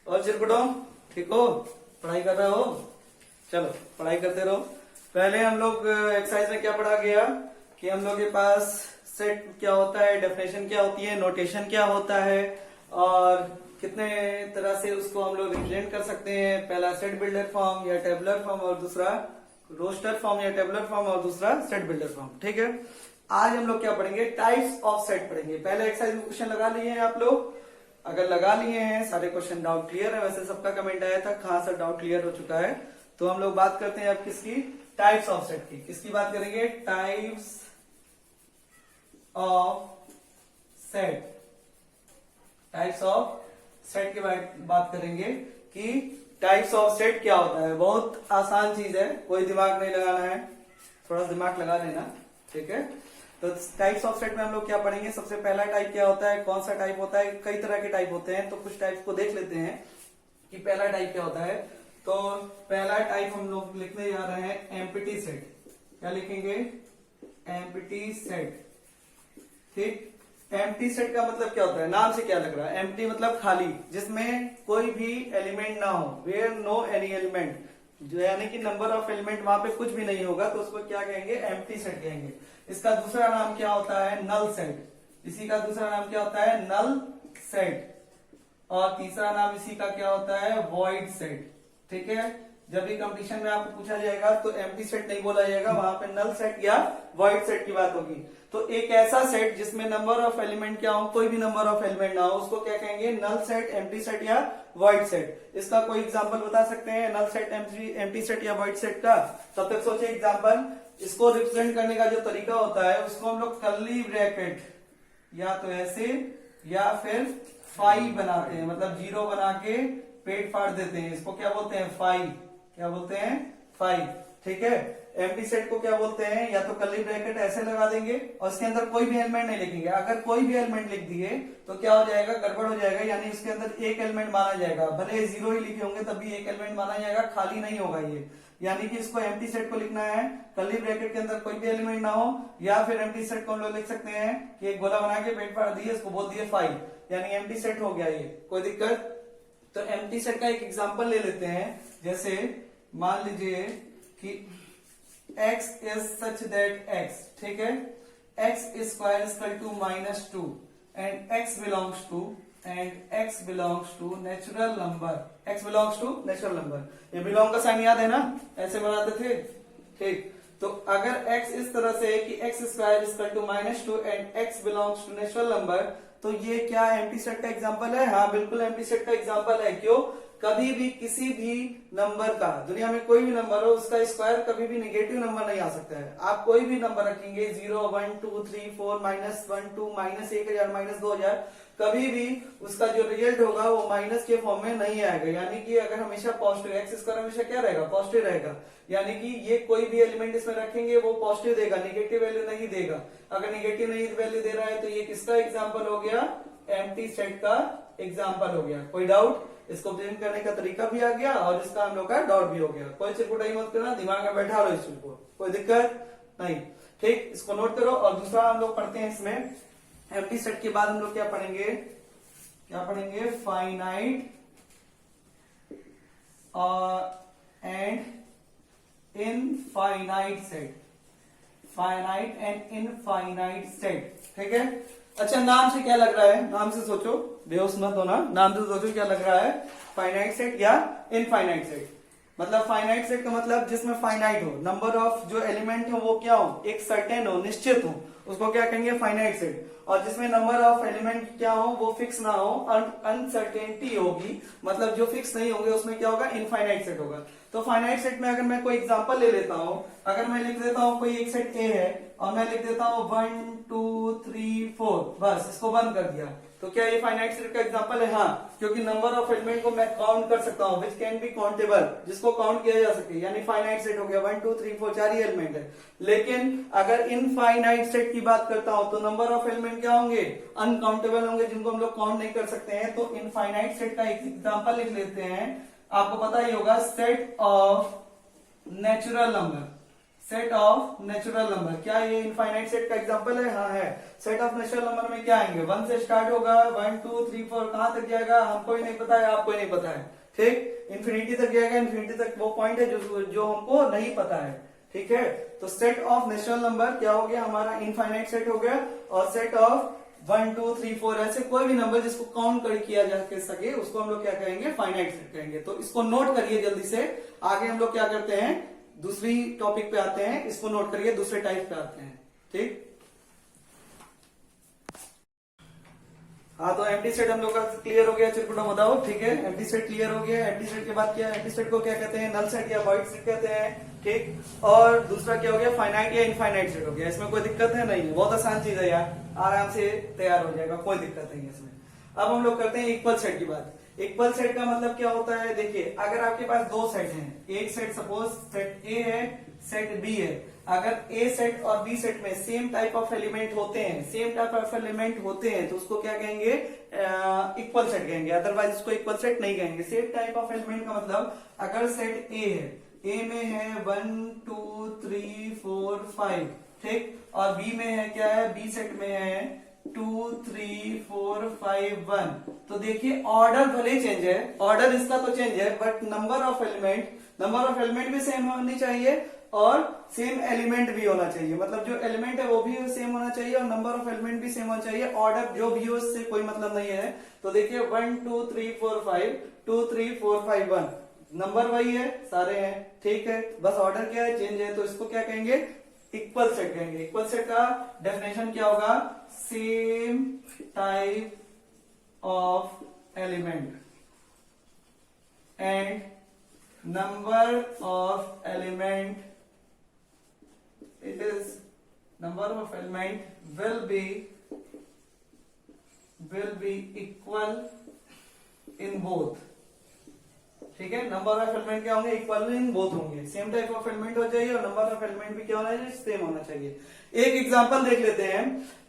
और चिरकुटो ठीक हो, पढ़ाई कर रहे हो? चलो पढ़ाई करते रहो। पहले हम लोग एक्सरसाइज में क्या पढ़ा गया कि हम लोग के पास सेट क्या होता है, डेफिनेशन क्या होती है, नोटेशन क्या होता है और कितने तरह से उसको हम लोग रिप्रेजेंट कर सकते हैं। पहला सेट बिल्डर फॉर्म या टेबुलर फॉर्म और दूसरा रोस्टर फॉर्म या टेबुलर फॉर्म और दूसरा सेट बिल्डर फॉर्म। ठीक है, आज हम लोग क्या पढ़ेंगे, टाइप्स ऑफ सेट पढ़ेंगे। पहले एक्सरसाइज में क्वेश्चन लगा लिए हैं आप लोग? अगर लगा लिए हैं सारे क्वेश्चन, डाउट क्लियर है? वैसे सबका कमेंट आया था कहां से डाउट क्लियर हो चुका है। तो हम लोग बात करते हैं अब किसकी, टाइप्स ऑफ सेट की। किसकी बात करेंगे? Types of set. Types of set की बात करेंगे कि टाइप्स ऑफ सेट क्या होता है। बहुत आसान चीज है, कोई दिमाग नहीं लगाना है, थोड़ा दिमाग लगा लेना। ठीक है, तो टाइप्स ऑफ सेट में हम लोग क्या पढ़ेंगे। सबसे पहला टाइप क्या होता है, कौन सा टाइप होता है, कई तरह के टाइप होते हैं। तो कुछ टाइप्स को देख लेते हैं कि पहला टाइप क्या होता है। तो पहला टाइप हम लोग लिखने जा रहे हैं एम्प्टी सेट। क्या लिखेंगे? Empty set. ठीक, एम्प्टी सेट का मतलब क्या होता है, नाम से क्या लग रहा है? एम्प्टी मतलब खाली, जिसमें कोई भी एलिमेंट ना हो, वेयर नो एनी एलिमेंट, जो यानी कि नंबर ऑफ एलिमेंट वहां पे कुछ भी नहीं होगा, तो उसको क्या कहेंगे? एम्प्टी सेट कहेंगे। इसका दूसरा नाम क्या होता है? Null set. इसी का दूसरा नाम क्या होता है? Null set. और तीसरा नाम इसी का क्या होता है? Void set. ठीक है, जब भी कंपटीशन में आपको पूछा जाएगा तो एम्प्टी सेट नहीं बोला जाएगा, वहां पे नल सेट या वॉइड सेट की बात होगी। तो एक ऐसा सेट जिसमें नंबर ऑफ एलिमेंट क्या हो, कोई भी नंबर ऑफ एलिमेंट ना हो, उसको क्या कहेंगे? नल सेट, एम्प्टी सेट या वॉइड सेट। इसका कोई एग्जांपल बता सकते हैं नल सेट, एम्प्टी सेट या वॉइड सेट का? तब तक सोचे एग्जांपल। इसको रिप्रेजेंट करने का जो तरीका होता है उसको हम लोग कर्ली ब्रैकेट या तो ऐसे या फिर फाई बनाते हैं, मतलब जीरो बना के पेट फाड़ देते हैं। इसको क्या बोलते हैं? फाई। क्या बोलते हैं? फाई। ठीक है, एम्प्टी सेट को क्या बोलते हैं? या तो कर्ली ब्रैकेट ऐसे लगा देंगे और इसके अंदर कोई भी एलिमेंट नहीं लिखेंगे। अगर कोई भी एलिमेंट लिख दिए तो क्या हो जाएगा? गड़बड़ हो जाएगा, यानी इसके अंदर एक एलिमेंट माना जाएगा। भले जीरो ही लिखे होंगे तब भी एक एलिमेंट माना जाएगा, खाली नहीं होगा ये। यानी कि इसको एम्प्टी सेट को लिखना है कर्ली ब्रैकेट के अंदर कोई भी एलिमेंट ना हो, या फिर एम्प्टी सेट को हम लोग लिख सकते हैं कि एक गोला बना के पेट फाड़ दिए, इसको बोल दिए फाई, यानी एम्प्टी सेट हो गया ये। कोई दिक्कत? तो एम्प्टी सेट का एक एग्जांपल ले लेते हैं। जैसे मान लीजिए कि x is such that x, ठीक है, x square is equal to -2 and x belongs to natural number, x belongs to natural number। ये बिलोंग का साइन याद है ना, ऐसे बनाते थे। ठीक, तो अगर x इस तरह से है कि x square is equal to -2 and x belongs to natural number, तो ये क्या एम्प्टी सेट का एग्जांपल है? हाँ बिल्कुल एम्प्टी सेट का एग्जांपल है। क्यों? कभी भी किसी भी नंबर का, दुनिया में कोई भी नंबर हो, उसका स्क्वायर कभी भी नेगेटिव नंबर नहीं आ सकता है। आप कोई भी नंबर रखेंगे 0, 1, 2, 3, 4, -1, 2, -1000, -2000, कभी भी उसका जो रिजल्ट होगा वो माइनस के फॉर्म में नहीं आएगा। यानी कि अगर हमेशा पॉजिटिव, एक्स स्क्वायर हमेशा क्या रहेगा? पॉजिटिव रहेगा। यानी कि ये कोई भी एलिमेंट इसमें रखेंगे वो पॉजिटिव देगा, नेगेटिव वैल्यू नहीं देगा। अगर नेगेटिव नहीं वैल्यू दे रहा है तो ये किसका एग्जाम्पल हो गया? एम्प्टी सेट का एग्जाम्पल हो गया। कोई डाउट? इसको प्रेजेंट करने का तरीका भी आ गया और इसका हम लोग का डाउट भी हो गया। कोई चिरकुटाई मत करना, दिमाग में बैठा लो इस चीज को, कोई दिक्कत नहीं। ठीक, इसको नोट करो। और दूसरा हम लोग पढ़ते हैं इसमें, एम्प्टी सेट के बाद हम लोग क्या पढ़ेंगे? क्या पढ़ेंगे? Finite and infinite set. Finite and infinite set. ठीक है, अच्छा नाम से क्या लग रहा है? नाम से सोचो, बेहोश मत होना, नाम से सोचो क्या लग रहा है? फाइनाइट सेट या इनफाइनाइट सेट। मतलब फाइनाइट सेट का मतलब जिसमें फाइनाइट हो, नंबर ऑफ जो एलिमेंट हो वो क्या हो? एक सर्टेन हो, निश्चित हो, उसको क्या कहेंगे? Finite set. और जिसमें नंबर ऑफ एलिमेंट क्या हो, वो फिक्स ना हो, अनसर्टेनिटी होगी, मतलब जो फिक्स नहीं होंगे उसमें क्या होगा? इनफाइनाइट सेट होगा। तो फाइनाइट सेट में अगर मैं कोई एग्जांपल ले लेता हूं, अगर मैं लिख देता हूं कोई एक सेट ए है और मैं लिख देता हूं 1, 2, 3, 4, बस इसको बंद कर दिया, तो क्या ये फाइनाइट सेट का एग्जांपल है? हाँ, क्योंकि नंबर ऑफ एलिमेंट को मैं काउंट कर सकता हूं, विच कैन बी काउंटेबल, जिसको काउंट किया जा सके, यानी फाइनाइट सेट हो गया। 1, 2, 3, 4 चार ही एलिमेंट है। लेकिन अगर इनफाइनाइट सेट की बात करता हूं तो नंबर ऑफ एलिमेंट क्या होंगे? अनकाउंटेबल होंगे, जिनको हम लोग काउंट नहीं कर सकते हैं। तो इनफाइनाइट सेट का एक एग्जांपल लिख लेते हैं। आपको पता ही होगा, set of natural number. Set of natural number. क्या ये इनफाइनाइट सेट का एग्जांपल है? हाँ है। सेट ऑफ नेचुरल नंबर में क्या आएंगे? 1 से स्टार्ट होगा, 1 2 3 4 कहां तक जाएगा हमको ही नहीं पता है, आपको ही नहीं पता है, ठीक। इन्फिनिटी तक जाएगा, इन्फिनिटी तक वो पॉइंट है जो हमको नहीं पता है, ठीक है। तो सेट ऑफ नेचुरल नंबर क्या हो गया हमारा? इनफाइनाइट सेट हो गया। और सेट ऑफ 1 2 3 4 ऐसे कोई भी नंबर जिसको काउंट कर किया जा सके उसको हम लोग क्या कहेंगे? फाइनाइट सेट कहेंगे। तो इसको नोट करिए जल्दी से। आगे हम लोग क्या करते हैं? दूसरी टॉपिक पे आते हैं, इसको नोट करिए, दूसरे टाइप पे आते हैं, ठीक। हाँ, तो एम्प्टी सेट हम लोग का क्लियर हो गया, चिरकुटा बताओ, ठीक है। एम्प्टी सेट क्लियर हो गया। एम्प्टी सेट के बाद क्या? एम्प्टी सेट को क्या कहते हैं? नल सेट या वॉइड सेट कहते हैं, ठीक। और दूसरा क्या हो गया? फाइनाइट या इनफाइनाइट सेट हो गया। इसमें कोई दिक्कत है? नहीं है, बहुत आसान चीज है यार, आराम से तैयार हो जाएगा, कोई दिक्कत नहीं है इसमें। अब हम लोग करते हैं इक्वल सेट की बात। इक्वल सेट का मतलब क्या होता है? देखिए, अगर आपके पास दो सेट हैं, एक सेट सपोज सेट ए है, सेट बी है। अगर ए सेट और बी सेट में सेम टाइप ऑफ एलिमेंट होते हैं, सेम टाइप ऑफ एलिमेंट होते हैं, तो उसको क्या कहेंगे? इक्वल सेट कहेंगे, अदरवाइज उसको इक्वल सेट नहीं कहेंगे। सेम टाइप ऑफ एलिमेंट का मतलब, अगर सेट ए है, ए में है 1 2 3 4 5, ठीक। और बी में है क्या है? बी सेट में है 2 3 4 5 1। तो देखिए, ऑर्डर भले चेंज है, ऑर्डर इसका तो चेंज है, बट नंबर ऑफ एलिमेंट भी सेम होनी चाहिए और सेम एलिमेंट भी होना चाहिए। मतलब जो एलिमेंट है वो भी सेम होना चाहिए और नंबर ऑफ एलिमेंट भी सेम होना चाहिए। ऑर्डर जो भी हो इससे कोई मतलब नहीं है। तो देखिए 1 2 3 4 5 2 3 4 5 1, नंबर वही है, सारे हैं, ठीक है। बस ऑर्डर क्या है? चेंज है। तो इसको क्या कहेंगे? इक्वल सेट कहेंगे। इक्वल सेट का डेफिनेशन क्या होगा? Same type of element and number of element, it is number of element will be equal in both, ठीक है। नंबर ऑफ एलिमेंट क्या होंगे? इक्वल इन बोथ होंगे। सेम टाइप ऑफ एलिमेंट हो चाहिए और नंबर ऑफ एलिमेंट भी क्या होना चाहिए? सेम होना चाहिए। एक एग्जांपल देख लेते हैं।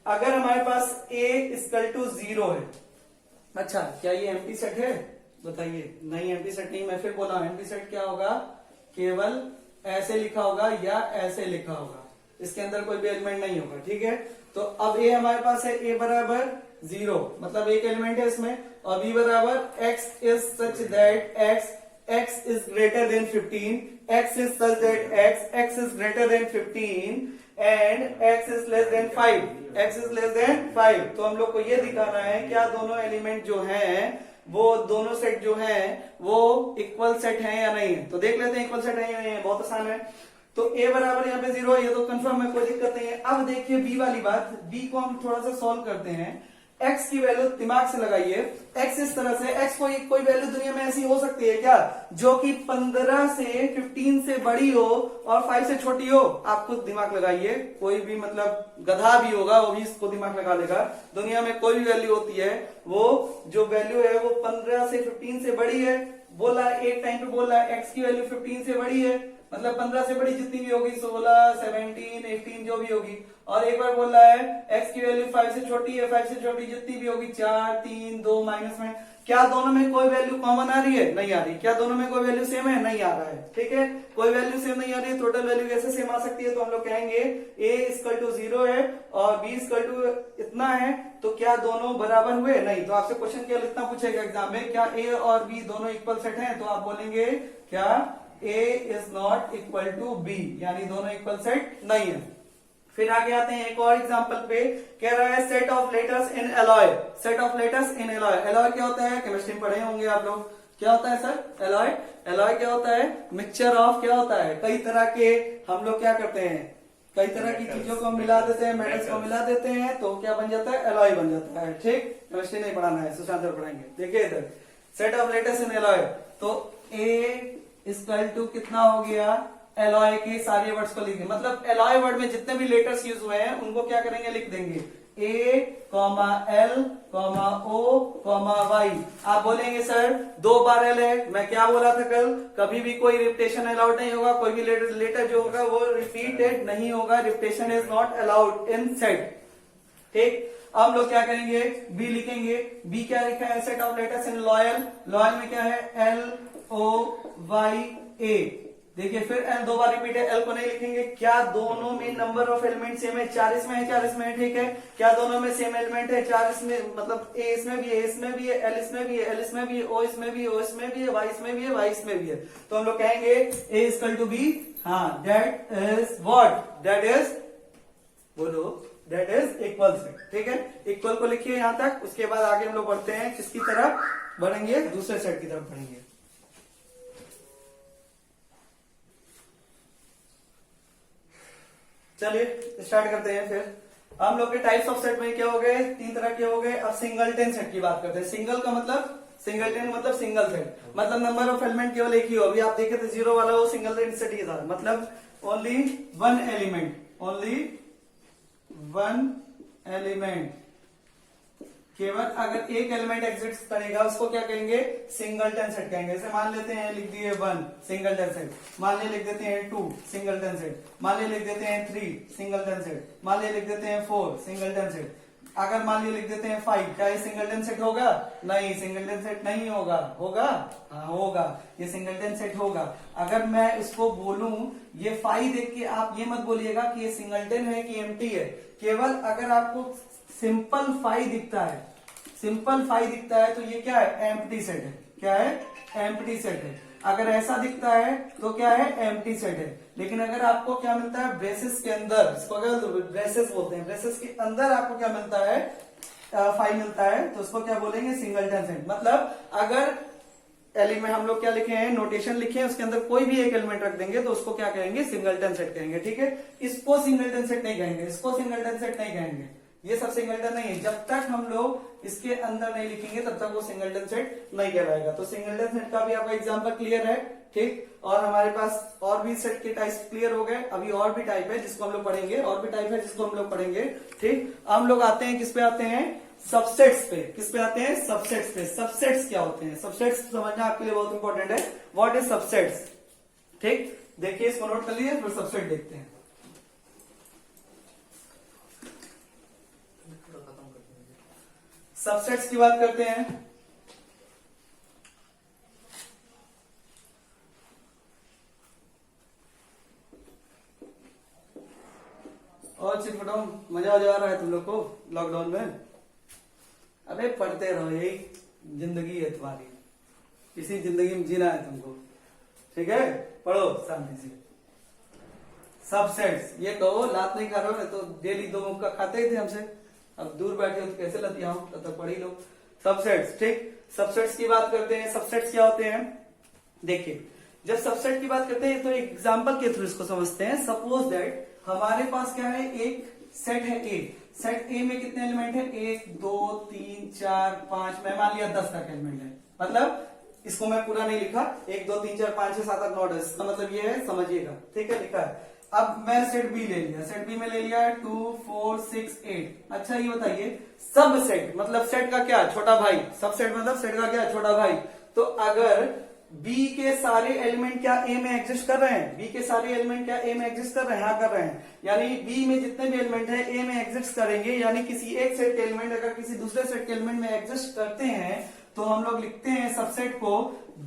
अगर हमारे पास a इक्वल टू 0 है, अच्छा, क्या ये एम्प्टी सेट है? बताइए। नहीं, एम्प्टी सेट नहीं। मैं फिर बोला, एम्प्टी सेट क्या होगा? केवल ऐसे लिखा होगा या ऐसे लिखा होगा, इसके अंदर कोई भी एलिमेंट नहीं होगा, ठीक है। तो अब a हमारे पास है, a बराबर 0, मतलब एक एलिमेंट है इसमें, और b बराबर x is such that x is greater than 15, x is such that x is greater than 15 and x is less than 5, x is less than 5। तो हम लोग को ये दिखाना है क्या दोनों एलिमेंट जो हैं, वो दोनों सेट जो हैं वो इक्वल सेट हैं या नहीं है। तो देख लेते हैं इक्वल सेट है या नहीं है, बहुत आसान है। तो a बराबर यहाँ पे 0 है, ये तो कंफर्म है, कोई दिक्कत नहीं है। अब देखिए b वाली बात, b को हम थोड़ा सा सॉल्व करते हैं। x की वैल्यू दिमाग से लगाइए। x इस तरह से, x कोई वैल्यू दुनिया में ऐसी हो सकती है क्या जो कि 15 से 15 से बड़ी हो और 5 से छोटी हो? आप खुद दिमाग लगाइए। कोई भी मतलब गधा भी होगा वो भी इसको दिमाग लगा लेगा। दुनिया में कोई भी वैल्यू होती है, वो जो वैल्यू है वो 15 से 15 से बड़ी है। बोला एक टाइम पे बोला x की वैल्यू 15 से बड़ी है, मतलब 15 से बड़ी जितनी भी होगी, 16 17 18 जो भी होगी। और एक बार बोल रहा है x की वैल्यू 5 से छोटी है, 5 से छोटी जितनी भी होगी, 4 3 2 माइनस में। क्या दोनों में कोई वैल्यू कॉमन आ रही है? नहीं आ रही। क्या दोनों में कोई वैल्यू सेम है? नहीं आ रहा है, ठीक है। कोई वैल्यू सेम नहीं आ रही है, टोटल वैल्यू कैसे सेम आ सकती है? तो हम लोग कहेंगे a इक्वल टू 0 है और b इक्वल टू इतना है, तो क्या दोनों बराबर हुए? नहीं। तो आपसे क्वेश्चन केवल इतना पूछेगा एग्जाम में, क्या a और b दोनों इक्वल सेट हैं? तो आप बोलेंगे क्या a is not equal to b, यानी दोनों इक्वल सेट नहीं है। फिर आगे आते हैं एक और एग्जांपल पे। कह रहा है set of letters in alloy. Set of letters in alloy. Alloy क्या होता है? केमिस्ट्री में पढ़े होंगे आप लोग। क्या होता है सर? एलॉय। एलॉय क्या होता है? मिक्सचर ऑफ, क्या होता है? कई तरह के हम लोग क्या करते हैं, कई तरह की चीजों को मिला देते हैं, मेटल्स को मिला देते हैं, तो क्या बन जाता है? एलॉय बन जाता है, ठीक। केमिस्ट्री नहीं पढ़ाना है, सुशांत सर पढ़ाएंगे। देखिए इधर set of letters in alloy. तो ए इक्वल टू कितना हो गया? एलॉय के सारे वर्ड्स को लिखेंगे, मतलब एलॉय वर्ड में जितने भी लेटर्स यूज हुए हैं उनको क्या करेंगे? लिख देंगे। ए कॉमा एल कॉमा ओ कॉमा वाई। आप बोलेंगे सर 2 बार एल है, मैं क्या बोला था कल? कभी भी कोई रिपीटेशन अलाउड नहीं होगा, कोई भी लेटर जो होगा वो रिपीटेड नहीं होगा। Repetition is not allowed in set, ठीक। अब हम लोग क्या करेंगे? बी लिखेंगे। बी क्या लिखा है? Set of letters in loyal. Loyal में क्या है? एल ओ वाई ए। देखिए फिर एल दो बार रिपीट है, एल को नहीं लिखेंगे। क्या दोनों में नंबर ऑफ एलिमेंट सेम है? 4 इसमें है, 4 इसमें है, ठीक है। क्या दोनों में सेम एलिमेंट है? 4 इसमें, मतलब ए इसमें भी है, इसमें भी है, एल इसमें भी है, एल इसमें भी है, ओ इसमें भी है, ओ इसमें भी है, वाई इसमें भी है, वाई इसमें भी है। तो हम लोग कहेंगे ए इक्वल टू बी। हाँ, that is what? That is, बोलो, दैट इज इक्वल सेट, ठीक है। इक्वल को लिखिए यहां तक। उसके बाद आगे हम लोग बढ़ते हैं किसकी तरफ बढ़ेंगे? दूसरे सेट की तरफ बढ़ेंगे। चलिए स्टार्ट करते हैं। फिर हम लोग के टाइप्स ऑफ सेट में क्या हो गए? 3 तरह के हो गए। अब सिंगलटन सेट की बात करते हैं। सिंगल का मतलब, सिंगलटन मतलब सिंगल सेट, मतलब नंबर ऑफ एलिमेंट केवल एक ही हो। अभी आप देखे थे 0 वाला, वो सिंगलटन सेट ही था, मतलब only one element, only one element, केवल अगर एक एलिमेंट एग्जिस्ट करेगा उसको क्या कहेंगे? सिंगलटन सेट कहेंगे। जैसे मान लेते हैं, लिख दिए 1 सिंगलटन सेट, मान लिया लिख देते हैं 2 सिंगलटन सेट, मान लिया लिख देते हैं 3 सिंगलटन सेट, मान लिया लिख देते हैं 4 सिंगलटन सेट। अगर मान लिया लिख देते हैं 5, क्या ये सिंगलटन सेट होगा? नहीं, सिंगलटन सेट नहीं होगा। होगा? हाँ होगा, ये सिंगलटन सेट होगा। अगर मैं इसको बोलूं, ये 5 देख के आप ये मत बोलिएगा कि ये सिंगलटन है कि एम्प्टी है। केवल अगर आपको सिंपल 5 दिखता है, सिंपल 5 दिखता है तो ये क्या है? एम्प्टी सेट है। क्या है? एम्प्टी सेट है। अगर ऐसा दिखता है तो क्या है? एम्प्टी सेट है। लेकिन अगर आपको क्या मिलता है? ब्रेसेस के अंदर, इसको ब्रेसेस बोलते हैं, ब्रेसेस के अंदर आपको क्या मिलता है? 5 मिलता है, तो उसको क्या बोलेंगे? Singleton set. मतलब अगर एलिमेंट हम लोग क्या लिखे हैं? नोटेशन लिखे हैं, उसके अंदर कोई भी एक एलिमेंट रख देंगे तो उसको क्या कहेंगे? सिंगलटन सेट कहेंगे, ठीक है। इसको सिंगलटन सेट नहीं कहेंगे, इसको सिंगलटन सेट नहीं कहेंगे। ये सब सिंगलटन नहीं है। जब तक हम लोग इसके अंदर नहीं लिखेंगे तब तक वो सिंगलटन सेट नहीं कहलाएगा। तो सिंगलटन सेट का भी आपका एग्जांपल क्लियर है, ठीक। और हमारे पास और भी सेट के टाइप क्लियर हो गए। अभी और भी टाइप है जिसको हम लोग पढ़ेंगे, और भी टाइप है जिसको हम लोग पढ़ेंगे, ठीक। हम लोग आते हैं किस पे आते हैं? सबसेट्स पे। किस पे आते हैं? सबसेट्स पे। सबसेट्स क्या होते हैं? सबसेट्स समझना आपके लिए बहुत इंपॉर्टेंट है। What is subsets? ठीक, देखिए इसको नोट कर लिए, फिर सबसेट देखते हैं। सबसेट्स की बात करते हैं। और चिटपटाओ, मजा आ रहा है तुम लोग को लॉकडाउन में? अबे पढ़ते रहो, यही जिंदगी है तुम्हारी, इसी जिंदगी में जीना है तुमको, ठीक है। पढ़ो शांति से। सबसेट्स, ये कहो लात नहीं खा रहे हो, तो डेली 2 मुक्का खाते ही थे हमसे। अब दूर बैठे हो तो कैसे लतिया हूं, तब तक पढ़ ही लो। सबसेट्स, ठीक। सबसेट्स की बात करते हैं। सबसेट्स क्या होते हैं? देखिए, जब सबसेट की बात करते हैं तो एग्जांपल के थ्रू इसको समझते हैं। सपोज दैट हमारे पास क्या है? एक सेट है ए। सेट ए में कितने एलिमेंट है? 1 2 3 4 5, मैं मान लिया 10 तक एलिमेंट है। मतलब इसको मैं पूरा नहीं लिखा, 1 2 3 4 5 6 7 8 9 10, इसका मतलब ये है, समझिएगा, ठीक है, लिखा है। अब मैं सेट बी ले लिया, सेट बी में ले लिया 2 4 6 8। अच्छा ये बताइए, सब सेट मतलब सेट का क्या? छोटा भाई। सब सेट मतलब सेट का क्या? छोटा भाई। तो अगर बी के सारे एलिमेंट क्या ए में एग्जिस्ट कर रहे हैं? बी के सारे एलिमेंट क्या ए में एग्जिस्ट कर रहे हैं? हाँ कर रहे हैं। यानी बी में जितने भी एलिमेंट है ए में एग्जिस्ट करेंगे। यानी किसी एक सेट के एलिमेंट अगर किसी दूसरे सेट के एलिमेंट में एग्जिस्ट करते हैं तो हम लोग लिखते हैं सबसेट को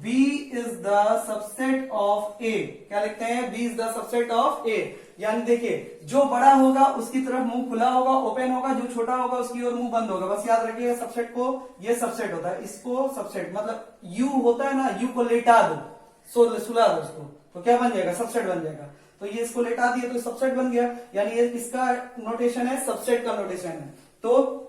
B is the subset of A। क्या लिखते हैं? B is the subset of A। यानी देखिए, जो बड़ा होगा उसकी तरफ मुंह खुला होगा, ओपन होगा, जो छोटा होगा उसकी ओर मुंह बंद होगा। बस याद रखिएगा सबसेट को, ये सबसेट होता है। इसको सबसेट मतलब U होता है ना, U को लेटा दो, सुला दो उसको, तो क्या बन जाएगा? सबसेट बन जाएगा। तो ये इसको लेटा दिए तो सबसेट बन गया। यानी ये किसका नोटेशन है? सबसेट का नोटेशन है। तो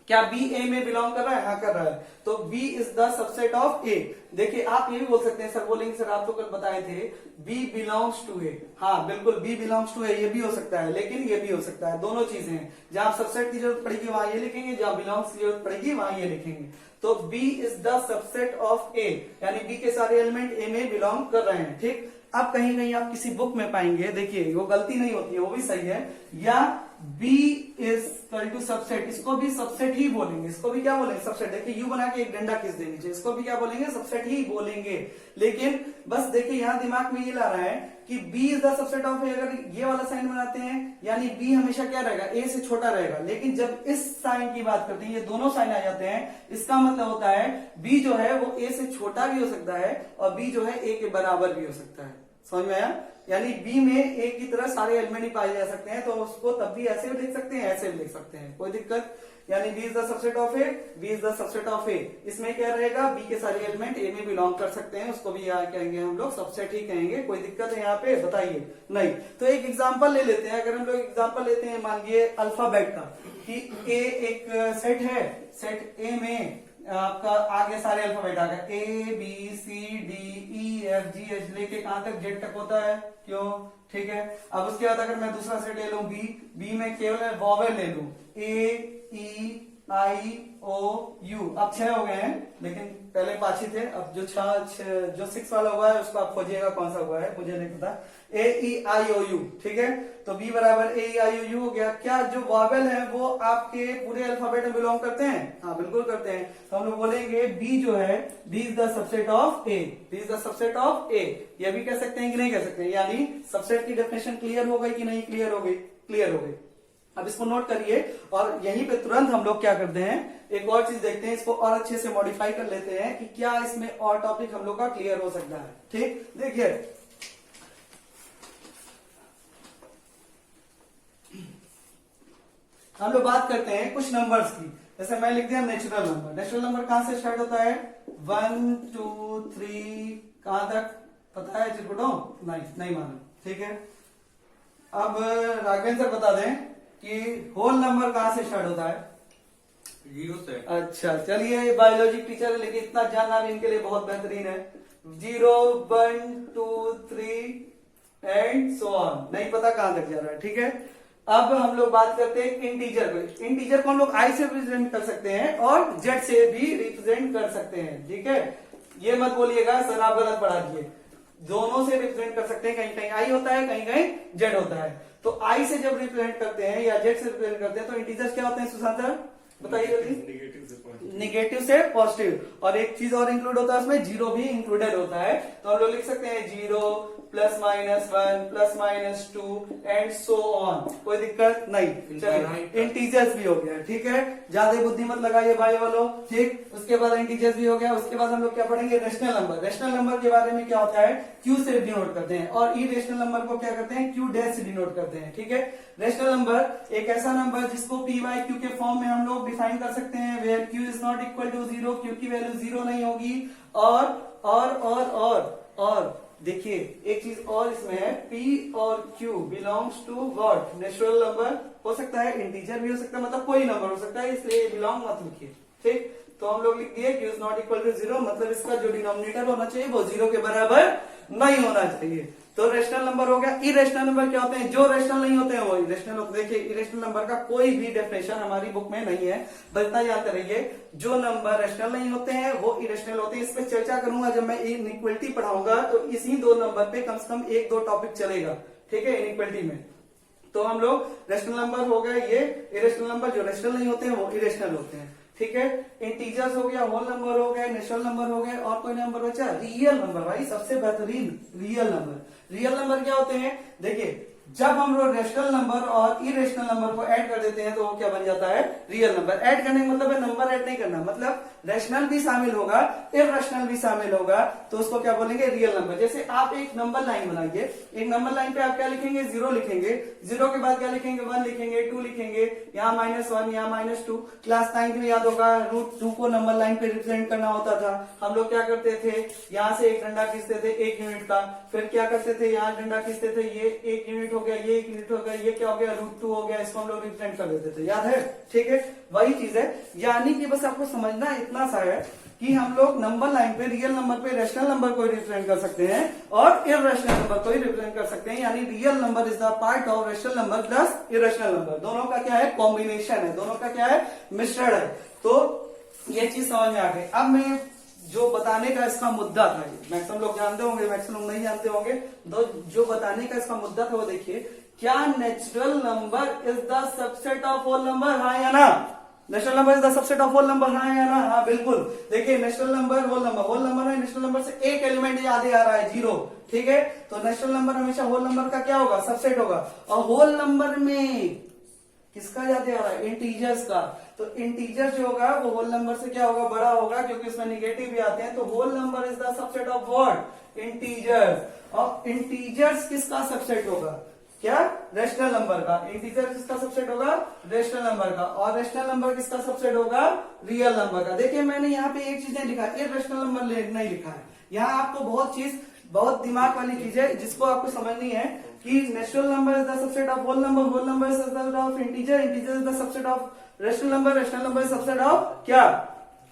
क्या बी ए में बिलोंग कर रहा है? हाँ कर रहा है। तो B is the subset of A. देखिए आप ये भी बोल सकते हैं, सर बोलेंगे सर आप तो कल बताए थे बी बिलोंग्स टू ए। हाँ बिल्कुल, बी बिलोंग्स टू ए, ये भी हो सकता है, लेकिन ये भी हो सकता है। दोनों चीजें हैं। जहां सबसेट की जरूरत पड़ेगी वहां ये लिखेंगे, जहां बिलोंग्स की जरूरत पड़ेगी वहां ये लिखेंगे। तो B is the subset of A, यानी बी के सारे एलिमेंट ए में बिलोंग कर रहे हैं, ठीक। अब कहीं कहीं आप किसी बुक में पाएंगे, देखिए वो गलती नहीं होती है, वो भी सही है, या B is equal to subset, इसको भी सबसेट ही बोलेंगे। इसको भी क्या बोलेंगे? सबसेट। देखिए यू बना के एक डंडा खींच देनी चाहिए, इसको भी क्या बोलेंगे? सबसेट ही बोलेंगे। लेकिन बस देखिए यहां दिमाग में ये ला रहा है कि B is the subset of A. अगर ये वाला साइन बनाते हैं यानी B हमेशा क्या रहेगा? A से छोटा रहेगा। लेकिन जब इस साइन की बात करते हैं, ये दोनों साइन आ जाते हैं, इसका मतलब होता है B जो है वो A से छोटा भी हो सकता है और B जो है A के बराबर भी हो सकता है। समझ में आया? यानी बी में ए की तरह सारे एलिमेंट ही पाए जा सकते हैं, तो उसको तब भी ऐसे भी लिख सकते हैं, ऐसे भी लिख सकते हैं, कोई दिक्कत। यानी B is the subset of A, B is the subset of A. इसमें क्या रहेगा, बी के सारे एलिमेंट ए में बिलोंग कर सकते हैं, उसको भी यहाँ कहेंगे हम लोग सबसेट ही कहेंगे। कोई दिक्कत है यहाँ पे, बताइए? नहीं। तो एक एग्जांपल ले लेते हैं। अगर हम लोग एग्जांपल लेते हैं, मान लीजिए अल्फाबेट का, कि ए एक सेट है, सेट ए में आपका आगे सारे अल्फाबेट आ गए, A B C D E F G H, लेके कहां तक, जेड तक होता है, क्यों? ठीक है। अब उसके बाद अगर मैं दूसरा सेट ले लूं, बी में केवल वॉवेल ले लूं, ए ई आई ओ यू, अब 6 हो गए हैं, लेकिन पहले 5 ही थे। अब जो 6 वाला हुआ है उसको आप खोजिएगा कौन सा हुआ है, मुझे नहीं पता। ए ई आई ओ यू, ठीक है। तो बी बराबर ए ई आई ओ यू हो गया। क्या जो वॉवेल है वो आपके पूरे अल्फाबेट में बिलोंग करते हैं? हाँ बिल्कुल करते हैं। तो हम लोग बोलेंगे बी जो है, B is the subset of A, B is the subset of A. ये भी कह सकते हैं कि नहीं कह सकते हैं? यानी सबसेट की डेफिनेशन क्लियर हो गई कि नहीं क्लियर हो गई? क्लियर हो गई। अब इसको नोट करिए, और यहीं पे तुरंत हम लोग क्या करते हैं, एक और चीज देखते हैं, इसको और अच्छे से मॉडिफाई कर लेते हैं कि क्या इसमें और टॉपिक हम लोग का क्लियर हो सकता है। ठीक, देखिए हम लोग बात करते हैं कुछ नंबर्स की। जैसे मैं लिख दिया नेचुरल नंबर। नेचुरल नंबर कहां से स्टार्ट होता है? 1 2 3, कहां तक पता है चिरकुटो? नहीं मालूम, ठीक है। अब राघवेंद्र सर बता दें कि होल नंबर कहां से स्टार्ट होता है? 0 से। अच्छा, चलिए बायोलॉजी टीचर है लेकिन इतना जानना भी इनके लिए बहुत बेहतरीन है। 0 1 2 3 एंड सो ऑन, नहीं पता कहां तक जा रहा है, ठीक है। अब हम लोग बात करते हैं इंटीजर को। इंटीजर को हम लोग आई से रिप्रेजेंट कर सकते हैं और जेड से भी रिप्रेजेंट कर सकते हैं, ठीक है। ये मत बोलिएगा सर आप गलत पढ़ा दिए, दोनों से रिप्रेजेंट कर सकते हैं, कहीं कहीं आई होता है, कहीं कहीं जेड होता है। तो आई से जब रिप्रेजेंट करते हैं या जेड से रिप्रेजेंट करते हैं तो इंटीजर्स क्या होते हैं सुशांत सर, बताइए जल्दी। निगेटिव से पॉजिटिव, और एक चीज और इंक्लूड होता है उसमें, जीरो भी इंक्लूडेड होता है। तो हम लोग लिख सकते हैं 0 ±1 ±2 एंड सो ऑन, कोई दिक्कत नहीं। चलिए इंटीजर्स भी हो गया, ठीक है। ज्यादा बुद्धि मत लगाइए भाई वालों, ठीक। उसके बाद इंटीजर्स भी हो गया। उसके बाद हम लोग क्या पढ़ेंगे? Rational number. रेशनल नंबर के बारे में क्या होता है? क्यू से डिनोट करते हैं, और इरेशनल नंबर को क्या करते हैं? क्यू डैश से डिनोट करते हैं, ठीक है। रेशनल नंबर एक ऐसा नंबर जिसको पी बाई क्यू के फॉर्म में हम लोग डिफाइन कर सकते हैं, where q is not equal to 0, q की वैल्यू 0 नहीं होगी। और देखिए एक चीज और इसमें है, P और Q belongs to what? Natural number हो सकता है, इंटीजर भी हो सकता है, मतलब कोई नंबर हो सकता है, इसलिए बिलोंग मत लिखिए, ठीक। तो हम लोग लिख दिए Q is not equal to 0, मतलब इसका जो डिनोमिनेटर होना चाहिए वो 0 के बराबर नहीं होना चाहिए। तो रेशनल नंबर हो गया। इरेशनल नंबर क्या होते हैं? जो रेशनल नहीं होते हैं वो इरेशनल होते हैं। देखिए इरेशनल नंबर का कोई भी डेफिनेशन हमारी बुक में नहीं है, बस याद रहिए जो नंबर रेशनल नहीं होते हैं वो इरेशनल होते हैं। इस पे चर्चा करूंगा जब मैं इनइक्वलिटी पढ़ाऊंगा, तो इसी 2 नंबर पे कम से कम 1-2 टॉपिक चलेगा, ठीक है, इनइक्वलिटी में। तो हम लोग रेशनल नंबर हो गए ये, इरेशनल नंबर जो रेशनल नहीं होते हैं वो इरेशनल होते हैं, ठीक है। इंटीजर्स हो गया, होल नंबर हो गए, नेचुरल नंबर हो गए, और कोई नंबर बचा? रियल नंबर, भाई सबसे बेहतरीन रियल नंबर। रियल नंबर क्या होते हैं? देखिए जब हम लोग रेशनल नंबर और इरेशनल नंबर को ऐड कर देते हैं तो वो क्या बन जाता है? Real number. ऐड करने का मतलब है नंबर ऐड नहीं करना, मतलब रेशनल भी शामिल होगा, इरेशनल भी शामिल होगा, तो उसको क्या बोलेंगे? Real number. जैसे आप एक नंबर लाइन बनाइए, एक नंबर लाइन पे आप क्या लिखेंगे? 0 लिखेंगे, 0 के बाद क्या लिखेंगे? 1 लिखेंगे, 2 लिखेंगे, यहाँ -1 यहाँ -2। क्लास 9 में याद होगा √2 को नंबर लाइन पे रिप्रेजेंट करना होता था। हम लोग क्या करते थे? यहाँ से एक डंडा खींचते थे 1 यूनिट का, फिर क्या करते थे? यहाँ डंडा खींचते थे, ये 1 यूनिट हो गया, ये 1 यूनिट हो गया, ये क्या हो गया? √2 हो गया, इसको हम लोग रिप्रेजेंट कर देते थे, याद है, ठीक है। वही चीज है, यानी कि बस आपको समझना इतना सा है कि हम लोग नंबर लाइन पे रियल नंबर पे रेशनल नंबर को रिप्रेजेंट कर सकते हैं और इरेशनल नंबर को रिप्रेजेंट कर सकते हैं। यानी real number is the part of rational number plus irrational number, दोनों का क्या है? कॉम्बिनेशन है, दोनों का क्या है? मिश्रण है। तो ये चीज समझ में आ गई। अब मैं जो बताने का इसका मुद्दा था, मैक्सिमम लोग जानते होंगे, मैक्सिमम नहीं जानते होंगे, तो जो बताने का इसका मुद्दा था वो देखिए, क्या natural number is the subset of whole number? हाँ या ना? Natural number is the subset of whole number, हाँ या ना? हाँ बिल्कुल। देखिए नेचुरल नंबर होल नंबर है, नेचुरल नंबर से एक एलिमेंट याद आ रहा है 0, ठीक है। तो नेचुरल नंबर हमेशा होल नंबर का क्या होगा? सबसेट होगा। और होल नंबर में किसका ज्यादा आ रहा है? इंटीजर्स का। तो इंटीजर जो होगा वो होल नंबर से क्या होगा? बड़ा होगा, क्योंकि उसमें निगेटिव भी आते हैं। तो whole number is the subset of what? Integers. और इंटीजर्स किसका सबसेट होगा? क्या? रेशनल नंबर का। इंटीजर किसका सबसेट होगा? रेशनल नंबर का। और रेशनल नंबर किसका सबसेट होगा? रियल नंबर का। देखिए मैंने यहाँ पे एक चीज नहीं लिखा, इर्रेशनल नंबर नहीं लिखा है। यहाँ आपको बहुत दिमाग वाली चीज है जिसको आपको समझनी है कि natural number is the subset of whole number is the subset of integer is the subset of rational number is subset of क्या?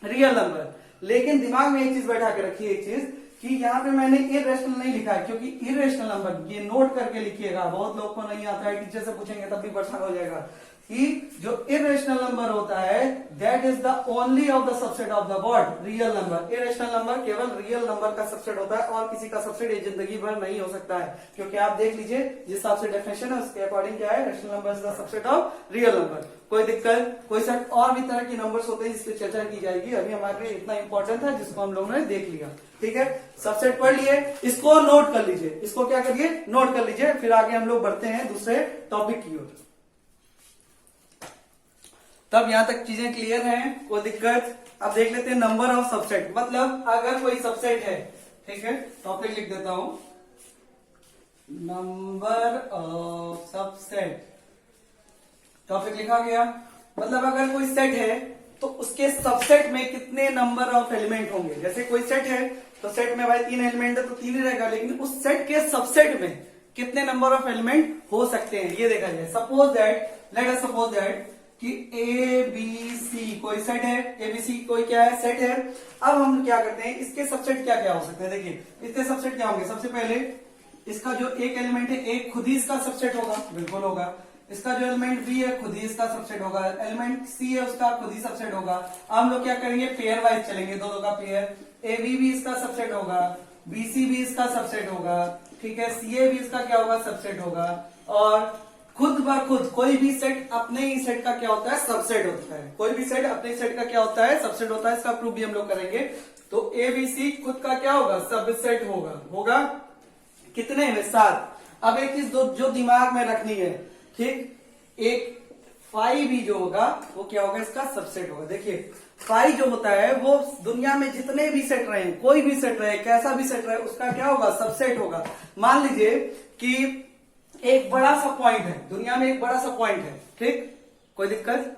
Real number. लेकिन दिमाग में एक चीज बैठा के रखिए, एक चीज कि यहाँ पे मैंने इरेशनल नहीं लिखा है, क्योंकि इरेशनल नंबर, ये नोट करके लिखिएगा, बहुत लोग को नहीं आता है, टीचर से पूछेंगे तब भी परेशान हो जाएगा कि जो इरेशनल नंबर होता है that is the only of the subset of the what? Real number. Irrational number केवल रियल नंबर का सबसेट होता है और किसी का सबसेट ये जिंदगी भर नहीं हो सकता है, क्योंकि आप देख लीजिए जिस हिसाब से डेफिनेशन है उसके अकॉर्डिंग क्या है? Rational number is the subset of real number. कोई दिक्कत? कोई सेट और भी तरह की नंबर्स होते हैं जिस पे चर्चा की जाएगी, अभी हमारे लिए इतना इंपॉर्टेंट था जिसको हम लोगों ने देख लिया। ठीक है, सबसेट पढ़ लिए, इसको नोट कर लीजिए, इसको क्या करिए? नोट कर लीजिए। फिर आगे हम लोग बढ़ते हैं दूसरे टॉपिक की ओर। तब यहां तक चीजें क्लियर हैं? कोई दिक्कत? अब देख लेते हैं नंबर ऑफ सबसेट। मतलब अगर कोई सबसेट है, ठीक है, टॉपिक लिख देता हूं, नंबर ऑफ सबसेट। टॉपिक लिखा गया। मतलब अगर कोई सेट है तो उसके सबसेट में कितने नंबर ऑफ एलिमेंट होंगे? जैसे कोई सेट है तो सेट में भाई 3 एलिमेंट है तो 3 ही रहेगा, लेकिन उस सेट के सबसेट में कितने नंबर ऑफ एलिमेंट हो सकते हैं ये देखा जाए। सपोज दैट कि ए बी सी कोई सेट है, ए बी सी कोई क्या है? सेट है। अब हम क्या करते हैं, इसके सबसेट क्या क्या हो सकते हैं? देखिए इसके सबसेट क्या होंगे। सबसे पहले इसका जो एक एलिमेंट है ए खुद ही इसका सबसेट होगा, बिल्कुल होगा। इसका जो एलिमेंट बी है खुद ही इसका सबसेट होगा, एलिमेंट सी है उसका खुद ही सबसेट होगा। अब हम लोग क्या करेंगे? पेयर वाइज चलेंगे, दो का पेयर। ए बी भी इसका सबसेट होगा, बी सी भी इसका सबसेट होगा, ठीक है, सी ए भी इसका क्या होगा? सबसेट होगा। और खुद ब खुद कोई भी सेट अपने ही सेट का क्या होता है? सबसेट होता है। कोई भी सेट अपने सेट का क्या होता है? सबसेट होता है। इसका प्रूफ भी हम लोग करेंगे। तो ए बी सी खुद का क्या होगा? सबसेट होगा। कितने में? 7। अब एक चीज जो दिमाग में रखनी है, ठीक, एक फाई भी जो होगा वो क्या होगा? इसका सबसेट होगा। देखिए फाई जो होता है वो दुनिया में जितने भी सेट रहे, कोई भी सेट रहे, कैसा भी सेट रहे, उसका क्या होगा? सबसेट होगा। मान लीजिए कि एक बड़ा सा पॉइंट है, दुनिया में एक बड़ा सा पॉइंट है, ठीक, कोई दिक्कत?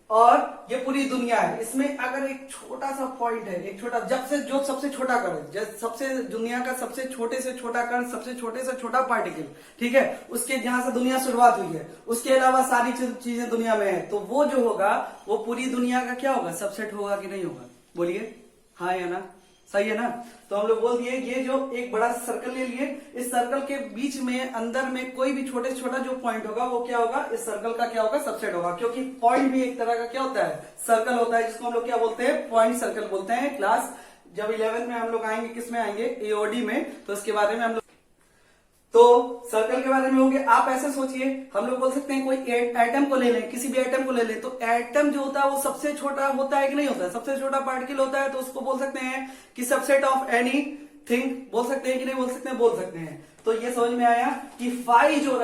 और ये पूरी दुनिया है, इसमें अगर एक छोटा सा पॉइंट है, एक छोटा, जो सबसे छोटा कण, सबसे दुनिया का सबसे छोटे से छोटा कण, सबसे छोटे से छोटा पार्टिकल, ठीक है, उसके जहां से दुनिया शुरुआत हुई है, उसके अलावा सारी चीजें दुनिया में है, तो वो जो होगा वो पूरी दुनिया का क्या होगा? सबसेट होगा कि नहीं होगा? बोलिए हाँ या ना? सही है ना? तो हम लोग बोल दिए ये जो एक बड़ा सर्कल ले लिए, इस सर्कल के बीच में अंदर में कोई भी छोटे से छोटा जो पॉइंट होगा वो क्या होगा? इस सर्कल का क्या होगा? सबसेट होगा। क्योंकि पॉइंट भी एक तरह का क्या होता है? सर्कल होता है, जिसको हम लोग क्या बोलते हैं? पॉइंट सर्कल बोलते हैं। क्लास जब 11 में हम लोग आएंगे, किस में आएंगे? एओडी में, तो इसके बारे में हम लोग, तो सर्कल के बारे में होंगे। आप ऐसे सोचिए, हम लोग बोल सकते हैं कोई एटम को ले लें, किसी भी एटम को ले लें, तो एटम जो होता है वो सबसे छोटा होता है कि नहीं होता है? सबसे छोटा पार्टिकल होता है, तो उसको बोल सकते हैं कि सबसेट ऑफ एनी थिंग। बोल सकते हैं कि नहीं बोल सकते हैं? बोल सकते हैं। तो ये समझ में आया कि फाई जो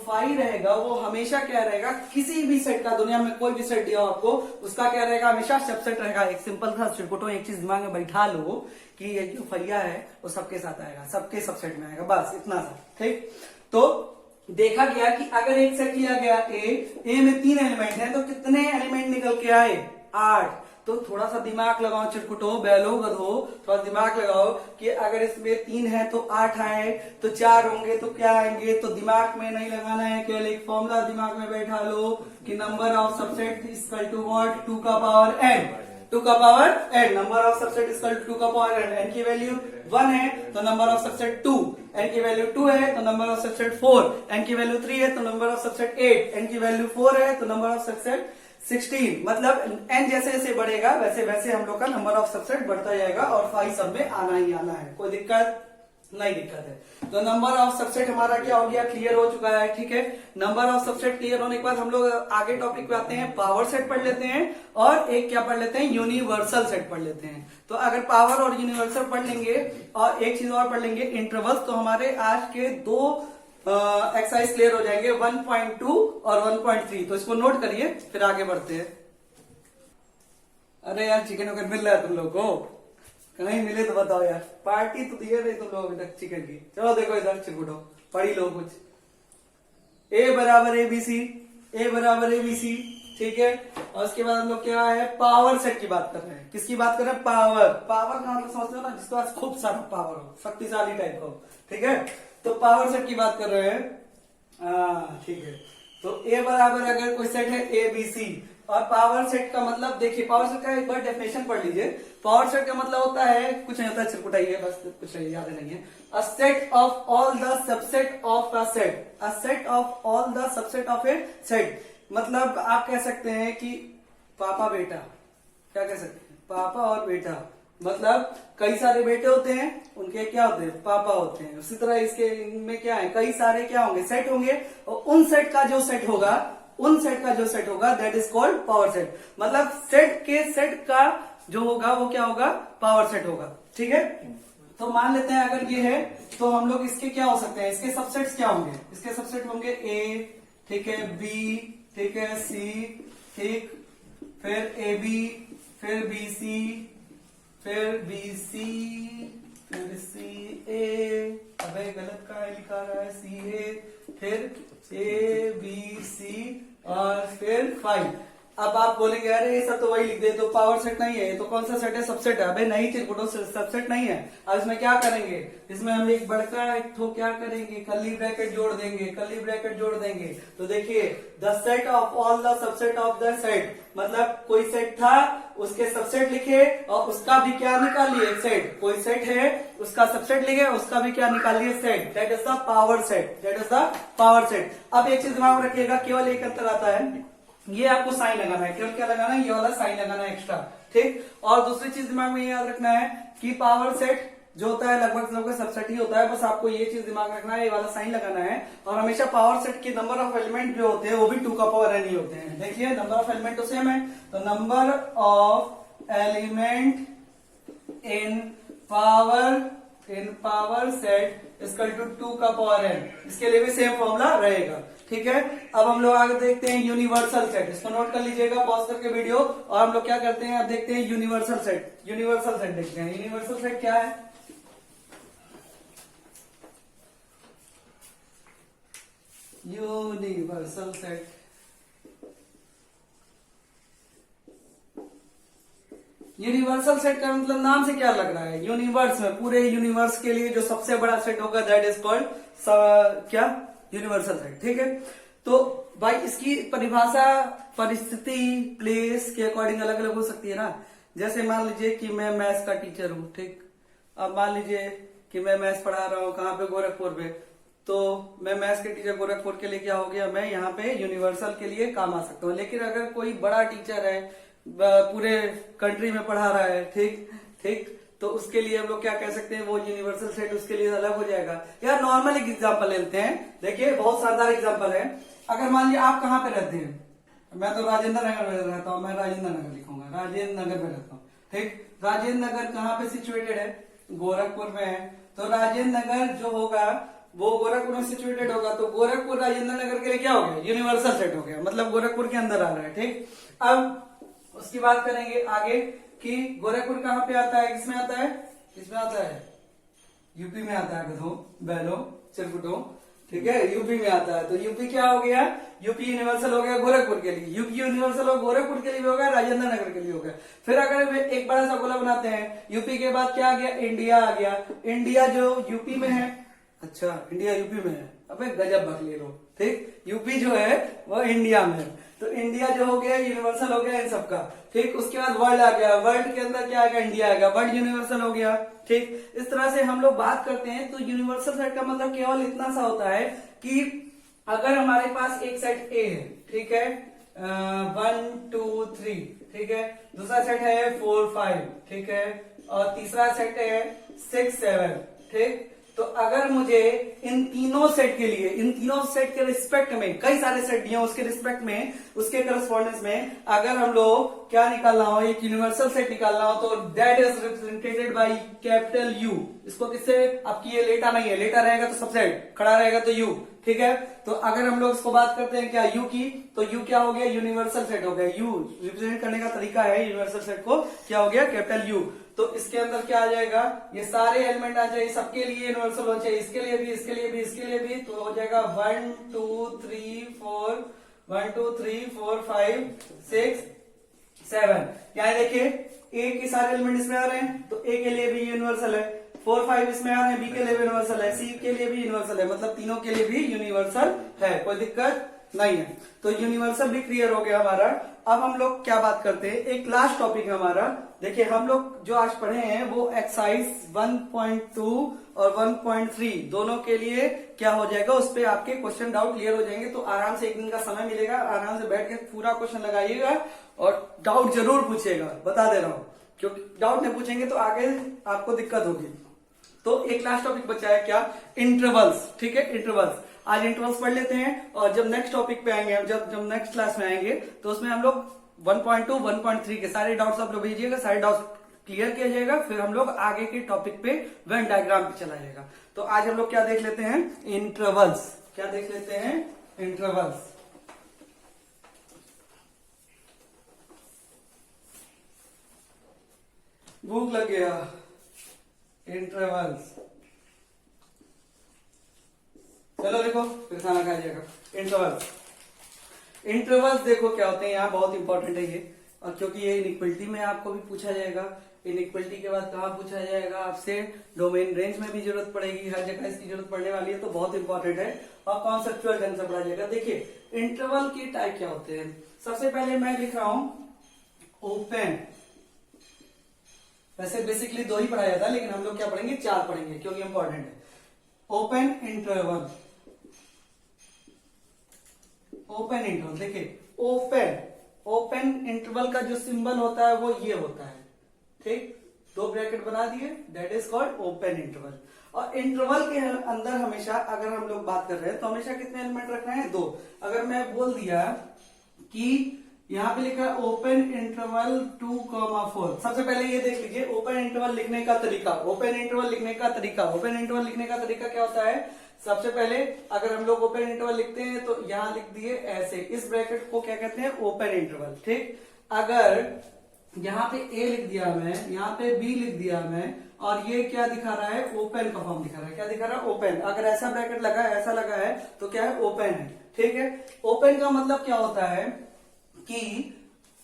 फाई रहेगा वो हमेशा क्या रहेगा? किसी भी सेट का, दुनिया में कोई भी सेट दिया हो आपको, उसका क्या रहेगा? हमेशा सबसेट रहेगा। एक सिंपल सा चिरकुटो एक चीज दिमाग में बैठा लो कि ये जो फैया है वो सबके साथ आएगा, सबके सबसेट में आएगा, बस इतना सा, ठीक। तो देखा गया कि अगर एक सेट लिया गया ए में 3 एलिमेंट है, तो कितने एलिमेंट निकल के आए? 8। तो थोड़ा सा दिमाग लगाओ चिरकुटो, बैलो, गधो, थोड़ा दिमाग लगाओ कि अगर इसमें 3 है तो 8 आए, तो 4 होंगे तो क्या आएंगे? तो दिमाग में नहीं लगाना है, केवल एक फॉर्मूला दिमाग में बैठा लो कि number of subset equal to what? 2 का पावर n। 2 का power n। Number of subset equal to 2 का पावर n। n की वैल्यू 1 है तो नंबर ऑफ सबसेट 2, n की वैल्यू 2 है तो नंबर ऑफ सबसेट 4, n की वैल्यू 3 है तो नंबर ऑफ सबसेट 8, n की वैल्यू 4 है तो नंबर ऑफ सबसेट 16। मतलब n जैसे जैसे बढ़ेगा वैसे वैसे हम लोग का नंबर ऑफ सबसेट बढ़ता जाएगा और फाई सब में आना ही आना है। कोई दिक्कत? नहीं दिक्कत है। तो नंबर ऑफ सबसेट हमारा क्या हो गया? क्लियर हो चुका है, ठीक है। नंबर ऑफ सबसेट क्लियर होने के बाद हम लोग आगे टॉपिक पे आते हैं, पावर सेट पढ़ लेते हैं और एक क्या पढ़ लेते हैं? यूनिवर्सल सेट पढ़ लेते हैं। तो अगर पावर और यूनिवर्सल पढ़ लेंगे और एक चीज और पढ़ लेंगे, इंटरवल्स, तो हमारे आज के 2 एक्सरसाइज क्लियर हो जाएंगे 1.2 और 1.3। तो इसको नोट करिए, फिर आगे बढ़ते हैं। अरे यार चिकन वगैरह मिल रहा है तुम लोग को? कहीं मिले तो बताओ यार, पार्टी तो दिए नहीं तुम लोग अभी तक चिकन की। चलो देखो इधर चिरकुटो, पढ़ी लो कुछ। ए बराबर ABC, ए बराबर ABC, ठीक है। और उसके बाद हम लोग क्या है, पावर सेट की बात कर रहे हैं। किसकी बात कर रहे हैं? पावर। पावर का मतलब समझते हो ना, जिसके पास खूब सारा पावर हो, शक्तिशाली टाइप का हो, ठीक है। तो पावर सेट की बात कर रहे हैं, ठीक है। तो ए बराबर अगर कोई सेट है ABC, और पावर सेट का मतलब देखिए, पावर सेट का एक बार डेफिनेशन पढ़ लीजिए। पावर सेट का मतलब होता है, कुछ नहीं होता, चिरकुटाइए बस, कुछ याद नहीं है। A set of all the subset of a set, a set of all the subset of A set. मतलब आप कह सकते हैं कि पापा बेटा, क्या कह सकते हैं, पापा और बेटा, मतलब कई सारे बेटे होते हैं, उनके क्या होते हैं, पापा होते हैं। उसी तरह इसके इनमें क्या है, कई सारे क्या होंगे, सेट होंगे, और उन सेट का जो सेट होगा, उन सेट का जो सेट होगा, that is called power set. मतलब सेट के सेट का जो होगा वो क्या होगा, पावर सेट होगा, ठीक है। तो मान लेते हैं अगर ये है, तो हम लोग इसके क्या हो सकते हैं, इसके सबसेट्स क्या होंगे, इसके सबसेट होंगे ए, ठीक है, बी, ठीक है, सी, ठीक, फिर ए बी, फिर बी सी, फिर बी सी, फिर सी ए, अबे गलत का लिखा रहा है, सी ए, फिर ए बी सी, और फिर 5। अब आप बोलेंगे अरे ये सब तो वही लिख दे, तो पावर सेट नहीं है, ये तो कौन सा सेट है, सबसेट है। अबे नहीं चिरकुटो, सबसेट नहीं है। अब इसमें क्या करेंगे, इसमें हम एक बड़का एक तो क्या करेंगे, कर्ली ब्रैकेट जोड़ देंगे, कर्ली ब्रैकेट जोड़ देंगे। तो देखिए, the set of all the subset of the set, मतलब कोई सेट था, उसके सबसेट लिखे और उसका भी क्या निकालिए, सेट। कोई सेट है, उसका सबसेट लिखे, उसका भी क्या निकालिए, set. That is the power set, that is the power set. अब एक चीज दिमाग में रखिएगा, केवल एक अंतर आता है, ये आपको साइन लगाना है, केवल क्या लगाना है, ये वाला साइन लगाना है एक्स्ट्रा, ठीक। और दूसरी चीज दिमाग में याद रखना है कि पावर सेट जो होता है लगभग सबसेट ही होता है, बस आपको ये चीज दिमाग में रखना है, ये वाला साइन लगाना है। और हमेशा पावर सेट के नंबर ऑफ एलिमेंट जो होते हैं वो भी 2 का पावर n ही होते हैं। देखिए नंबर ऑफ एलिमेंट तो सेम है, तो number of element in power set equal to 2 का पावर n। इसके लिए भी सेम फॉर्मूला रहेगा, ठीक है। अब हम लोग आगे देखते हैं यूनिवर्सल सेट। इसको नोट कर लीजिएगा पॉज करके वीडियो, और हम लोग क्या करते हैं, अब देखते हैं यूनिवर्सल सेट। यूनिवर्सल सेट देखते हैं, यूनिवर्सल सेट क्या है। यूनिवर्सल सेट, यूनिवर्सल सेट का मतलब नाम से क्या लग रहा है, यूनिवर्स में, पूरे यूनिवर्स के लिए जो सबसे बड़ा सेट होगा, दैट इज कॉल्ड क्या, यूनिवर्सल सेट, ठीक है। तो भाई इसकी परिभाषा परिस्थिति, प्लेस के अकॉर्डिंग अलग अलग हो सकती है ना। जैसे मान लीजिए कि मैं मैथ्स का टीचर हूँ, ठीक। अब मान लीजिए कि मैं मैथ्स पढ़ा रहा हूँ, कहाँ पे, गोरखपुर पे। तो मैं मैथ्स के टीचर गोरखपुर के लिए क्या हो गया, मैं यहाँ पे यूनिवर्सल के लिए काम आ सकता हूँ। लेकिन अगर कोई बड़ा टीचर है, पूरे कंट्री में पढ़ा रहा है, ठीक ठीक, तो उसके लिए हम लोग क्या कह सकते हैं, वो यूनिवर्सल सेट उसके लिए अलग हो जाएगा। यार नॉर्मल एक एग्जांपल लेते हैं, देखिए बहुत शानदार एग्जांपल है। अगर मान लीजिए आप कहाँ पे रहते हैं, मैं तो राजेंद्र नगर में रहता हूँ, मैं राजेंद्र नगर लिखूंगा, राजेंद्र नगर में रहता हूँ, ठीक। राजेंद्र नगर कहाँ पे सिचुएटेड है, गोरखपुर में है। तो राजेंद्र नगर जो होगा वो गोरखपुर में सिचुएटेड होगा, तो गोरखपुर राजेंद्र नगर के लिए क्या हो गया, यूनिवर्सल सेट हो गया, मतलब गोरखपुर के अंदर आ रहा है, ठीक। अब उसकी बात करेंगे आगे कि गोरखपुर कहाँ पे आता है, किसमें आता है, किसमें आता है, यूपी में आता है, गधो बैलो चिरकुटो, ठीक है, यूपी में आता है। तो यूपी क्या हो गया, यूपी यूनिवर्सल हो गया गोरखपुर के लिए, यूपी यूनिवर्सल हो गोरखपुर के लिए भी हो गया, राजेंद्र नगर के लिए हो गया। फिर अगर एक बड़ा सा गोला बनाते हैं, यूपी के बाद क्या आ गया, इंडिया आ गया। इंडिया जो यूपी में है, अच्छा इंडिया यूपी में है, अबे गजब बक ले लो, ठीक। यूपी जो है वो इंडिया में है, तो इंडिया जो हो गया यूनिवर्सल हो गया इन सबका, ठीक। उसके बाद वर्ल्ड आ गया, वर्ल्ड के अंदर क्या आएगा, इंडिया आएगा, वर्ल्ड यूनिवर्सल हो गया, ठीक। इस तरह से हम लोग बात करते हैं। तो यूनिवर्सल सेट का मतलब केवल इतना सा होता है कि अगर हमारे पास एक सेट ए है, ठीक है, 1 2 3, ठीक है, दूसरा सेट है 4 5, ठीक है, और तीसरा सेट है 6 7, ठीक। तो अगर मुझे इन तीनों सेट के रिस्पेक्ट में, कई सारे सेट दिए उसके रिस्पेक्ट में, उसके करस्पॉन्डेंस में अगर हम लोग क्या निकालना हो, एक यूनिवर्सल सेट निकालना हो, तो that is represented by capital you. इसको किससे, आपकी ये लेटा नहीं है, लेटा रहेगा तो सबसेट, खड़ा रहेगा तो यू, ठीक है। तो अगर हम लोग इसको बात करते हैं क्या यू की, तो यू क्या हो गया, यूनिवर्सल सेट हो गया। यू रिप्रेजेंट करने का तरीका है यूनिवर्सल सेट को, क्या हो गया, कैपिटल यू। तो इसके अंदर क्या आ जाएगा, ये सारे एलिमेंट आ जाए, सबके लिए यूनिवर्सल होना चाहिए, इसके लिए भी, इसके लिए भी, इसके लिए भी। तो हो जाएगा 1 2 3 4 1 2 3 4 5 6 7। यहाँ देखिए ए के सारे एलिमेंट इसमें आ रहे हैं, तो ए के लिए भी यूनिवर्सल है। 4 5 इसमें आ रहे हैं, बी के लिए भी यूनिवर्सल है, सी के लिए भी यूनिवर्सल है, मतलब तीनों के लिए भी यूनिवर्सल है, कोई दिक्कत नहीं है। तो यूनिवर्सल भी क्लियर हो गया हमारा। अब हम लोग क्या बात करते हैं, एक लास्ट टॉपिक है हमारा। देखिए हम लोग जो आज पढ़े हैं वो एक्सरसाइज 1.2 और 1.3 दोनों के लिए क्या हो जाएगा, उस पर आपके क्वेश्चन डाउट क्लियर हो जाएंगे। तो आराम से एक दिन का समय मिलेगा, आराम से बैठ के पूरा क्वेश्चन लगाइएगा और डाउट जरूर पूछिएगा, बता दे रहा हूं, क्योंकि डाउट नहीं पूछेंगे तो आगे आपको दिक्कत होगी। तो एक लास्ट टॉपिक बचा है क्या, इंटरवल्स, ठीक है, इंटरवल्स। आज इंटरवल्स पढ़ लेते हैं और जब नेक्स्ट टॉपिक पे आएंगे, जब नेक्स्ट क्लास में आएंगे तो उसमें हम लोग 1.2 1.3 के सारे डाउट्स आप लोग भेजिएगा, सारे डाउट्स क्लियर किया जाएगा, फिर हम लोग आगे के टॉपिक पे वेन डायग्राम पे चला जाएगा। तो आज हम लोग क्या देख लेते हैं, इंटरवल्स। क्या देख लेते हैं, इंटरवल्स। भूख लग गया, इंटरवल्स। चलो देखो फिर खाना खा जाएगा। इंटरवल्स, इंटरवल्स देखो क्या होते हैं, यहाँ बहुत इंपॉर्टेंट है ये, और क्योंकि ये इनइक्वलिटी में आपको भी पूछा जाएगा। इनइक्वलिटी के बाद कहाँ पूछा जाएगा आपसे, डोमेन रेंज में भी जरूरत पड़ेगी, हर जगह इसकी जरूरत पड़ने वाली है, तो बहुत इंपॉर्टेंट है और कॉन्सेप्चुअल ढंग से पढ़ा जाएगा। देखिए इंटरवल के टाइप क्या होते हैं, सबसे पहले मैं लिख रहा हूं ओपन। वैसे बेसिकली 2 ही पढ़ाया जाता है, लेकिन हम लोग क्या पढ़ेंगे, 4 पढ़ेंगे क्योंकि इंपॉर्टेंट है। Open interval, open interval. देखिए ओपन इंटरवल का जो सिंबल होता है वो ये होता है, ठीक, 2 ब्रैकेट बना दिए, that is called open interval. और इंटरवल के अंदर हमेशा अगर हम लोग बात कर रहे हैं तो हमेशा कितने एलिमेंट रखना है, 2। अगर मैं बोल दिया कि यहाँ पे लिखा है ओपन इंटरवल 2,4, सबसे पहले ये देख लीजिए ओपन इंटरवल लिखने का तरीका। ओपन इंटरवल लिखने का तरीका, ओपन इंटरवल लिखने का तरीका क्या होता है, सबसे पहले अगर हम लोग ओपन इंटरवल लिखते हैं तो यहां लिख दिए ऐसे, इस ब्रैकेट को क्या कहते हैं, ओपन इंटरवल, ठीक। अगर यहाँ पे ए लिख दिया मैं, यहाँ पे बी लिख दिया मैं, और ये क्या दिखा रहा है, ओपन का फॉर्म दिखा रहा है, क्या दिखा रहा है, ओपन। अगर ऐसा ब्रैकेट लगा है, ऐसा लगा है, तो क्या है, ओपन है, ठीक है। ओपन का मतलब क्या होता है कि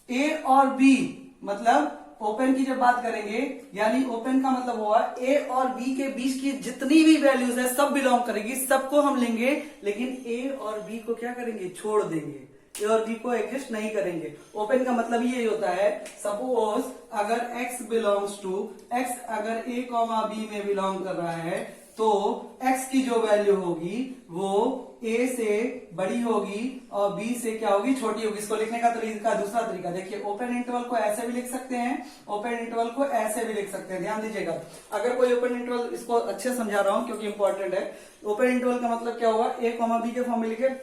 ए और बी, मतलब ओपन की जब बात करेंगे, यानी ओपन का मतलब हुआ ए और बी के बीच की जितनी भी वैल्यूज है सब बिलोंग करेगी, सबको हम लेंगे, लेकिन ए और बी को क्या करेंगे, छोड़ देंगे, ए और बी को एग्जिस्ट नहीं करेंगे। ओपन का मतलब ये होता है, सपोज अगर x बिलोंग्स टू x, अगर a कॉमा बी में बिलोंग कर रहा है तो x की जो वैल्यू होगी वो a से बड़ी होगी और b से क्या होगी, छोटी होगी। इसको लिखने का तरीका, दूसरा तरीका देखिए, ओपन इंटरवल को ऐसे भी लिख सकते हैं, ओपन इंटरवल को ऐसे भी लिख सकते हैं। ध्यान दीजिएगा, अगर कोई ओपन इंटरवल, इसको अच्छे समझा रहा हूं क्योंकि इंपॉर्टेंट है। ओपन इंटरवल का मतलब क्या होगा, a कॉमा बी के फॉर्म में लिखे,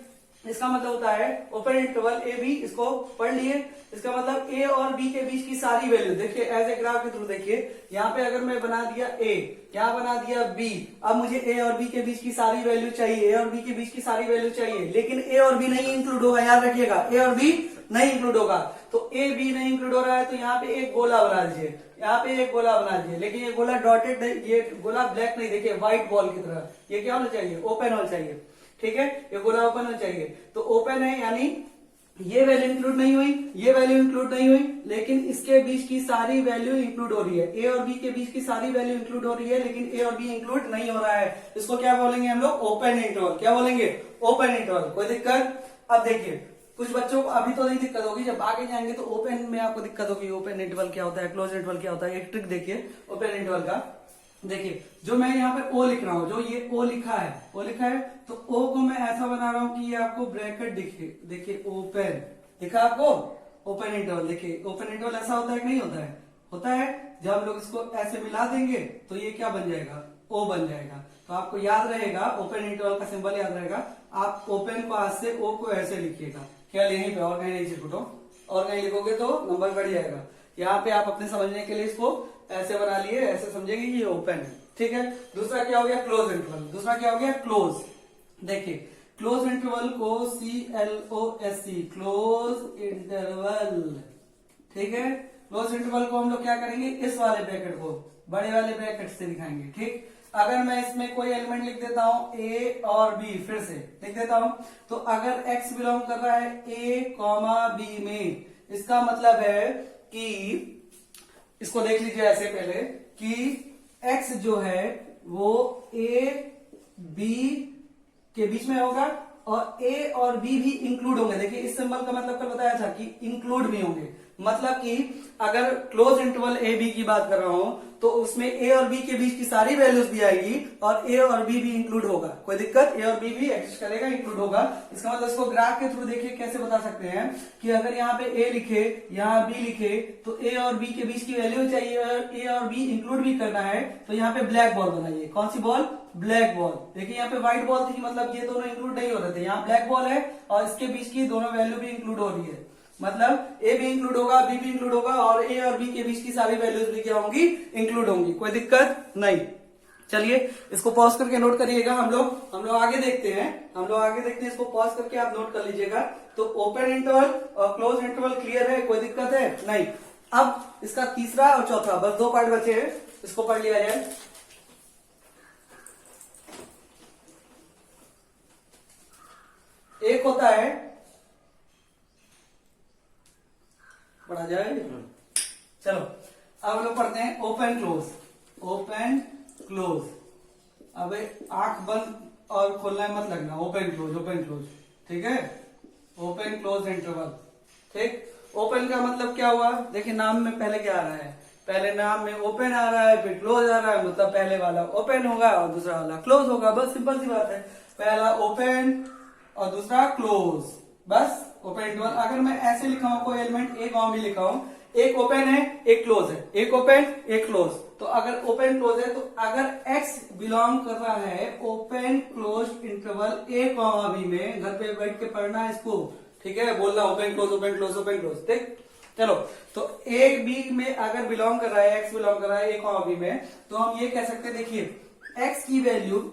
इसका मतलब होता है ओपन इंटरवल ए बी, इसको पढ़ लिए, इसका मतलब ए और बी के बीच की सारी वैल्यू, देखिए एज ए ग्राफ के थ्रू देखिए, यहाँ पे अगर मैं बना दिया ए, यहाँ बना दिया बी, अब मुझे ए और बी के बीच की सारी वैल्यू चाहिए, ए और बी के बीच की सारी वैल्यू चाहिए, लेकिन ए और बी नहीं इंक्लूड होगा, याद रखिएगा, ए और बी नहीं इंक्लूड होगा। तो ए बी नहीं इंक्लूड हो रहा है तो यहाँ पे एक गोला बना दीजिए, यहाँ पे एक गोला बना दीजिए, लेकिन ये गोला डॉटेड, ये गोला ब्लैक नहीं, देखिए व्हाइट बॉल की तरह, ये क्या होना चाहिए, ओपन होना चाहिए, ठीक है, ये गोला ओपन होना चाहिए। तो ओपन है यानी ये वैल्यू इंक्लूड नहीं हुई, ये वैल्यू इंक्लूड नहीं हुई, लेकिन इसके बीच की सारी वैल्यू इंक्लूड हो रही है, ए और बी के बीच की सारी वैल्यू इंक्लूड हो रही है, लेकिन ए और बी इंक्लूड नहीं हो रहा है। इसको क्या बोलेंगे हम लोग, ओपन इंटरवल। क्या बोलेंगे, ओपन इंटरवल। कोई दिक्कत? अब देखिए कुछ बच्चों को अभी तो नहीं दिक्कत होगी, जब आगे जाएंगे तो ओपन में आपको दिक्कत होगी। ओपन इंटरवल क्या होता है, क्लोज इंटरवल क्या होता है, एक ट्रिक देखिए ओपन इंटरवल का। देखिए जो मैं यहाँ पे ओ लिख रहा हूँ, जो ये ओ लिखा है, ओ लिखा है, तो ओ को मैं ऐसा बना रहा हूँ कि ये आपको ब्रैकेट दिखे, देखिए ओपन दिखा आपको, ओपन इंटरवल। देखिए ओपन इंटरवल ऐसा होता है कि नहीं होता है, होता है। जब हम लोग इसको ऐसे मिला देंगे तो ये क्या बन जाएगा, ओ बन जाएगा। तो आपको याद रहेगा, ओपन इंटरवल का सिंबल याद रहेगा, आप ओपन पास से ओ को ऐसे लिखिएगा, केवल यहीं पे, और कहीं नहीं चिपटो, और कहीं लिखोगे तो नंबर बढ़ जाएगा। यहाँ पे आप अपने समझने के लिए इसको ऐसे बना लिए, ऐसे समझेंगे कि ये ओपन है, ठीक है। दूसरा क्या हो गया, क्लोज इंटरवल। दूसरा क्या हो गया, क्लोज। देखिए क्लोज इंटरवल को CLOSE, क्लोज इंटरवल, ठीक है। क्लोज इंटरवल को हम लोग क्या करेंगे, इस वाले ब्रैकेट को बड़े वाले ब्रैकेट से दिखाएंगे, ठीक। अगर मैं इसमें कोई एलिमेंट लिख देता हूं A और B, फिर से लिख देता हूं, तो अगर X बिलोंग कर रहा है A, B में, इसका मतलब है कि इसको देख लीजिए ऐसे पहले कि X जो है वो A, B के बीच में होगा और A और B भी इंक्लूड होंगे। देखिए इस सिंबल का मतलब कल बताया था कि इंक्लूड भी होंगे, मतलब कि अगर क्लोज इंटरवल ए बी की बात कर रहा हूं तो उसमें ए और बी के बीच की सारी वैल्यूज भी आएगी और ए और बी भी इंक्लूड होगा। कोई दिक्कत, ए और बी भी एग्जिस्ट करेगा, इंक्लूड होगा। इसका मतलब इसको ग्राफ के थ्रू देखिए कैसे बता सकते हैं कि अगर यहाँ पे ए लिखे, यहाँ बी लिखे, तो ए और बी के बीच की वैल्यू चाहिए और ए और बी इंक्लूड भी करना है, तो यहाँ पे ब्लैक बॉल बनाइए। कौन सी बॉल, ब्लैक बॉल। देखिए यहाँ पे व्हाइट बॉल थी, मतलब ये दोनों इंक्लूड नहीं हो रहे थे, यहाँ ब्लैक बॉल है और इसके बीच की दोनों वैल्यू भी इंक्लूड हो रही है, मतलब ए भी इंक्लूड होगा, बी भी इंक्लूड होगा और ए और बी के बीच की सारी वैल्यूज भी क्या होंगी, इंक्लूड होंगी। कोई दिक्कत नहीं। चलिए इसको पॉज करके नोट करिएगा। हम लोग आगे देखते हैं, इसको पॉज करके आप नोट कर लीजिएगा। तो ओपन इंटरवल और क्लोज इंटरवल क्लियर है, कोई दिक्कत है नहीं। अब इसका तीसरा और चौथा, बस 2 पार्ट बचे हैं, इसको पढ़ लिया जाए। एक होता है, पढ़ा जाए, चलो अब हम लोग पढ़ते हैं ओपन क्लोज। ओपन क्लोज, अब आंख बंद और खोलना मत लगना, ओपन क्लोज, ठीक है। ओपन क्लोज इंटरवल, ठीक। ओपन का मतलब क्या हुआ, देखिए नाम में पहले क्या आ रहा है, पहले नाम में ओपन आ रहा है, फिर क्लोज आ रहा है, मतलब पहले वाला ओपन होगा और दूसरा वाला क्लोज होगा, बस सिंपल सी बात है। पहला ओपन और दूसरा क्लोज, बस ओपन इंटरवल। अगर मैं ऐसे लिखा हूं, कोई एलिमेंट एक और भी लिखा हूं, एक ओपन है एक क्लोज है, एक ओपन एक क्लोज, तो अगर ओपन क्लोज है तो अगर x बिलोंग कर रहा है open close interval A, B में, घर पे बैठ के पढ़ना है इसको, ठीक है, बोलना open close open close open close, ठीक। चलो तो A B में अगर बिलोंग कर रहा है, x बिलोंग कर रहा है A, B में, तो हम ये कह सकते हैं, देखिए x की वैल्यू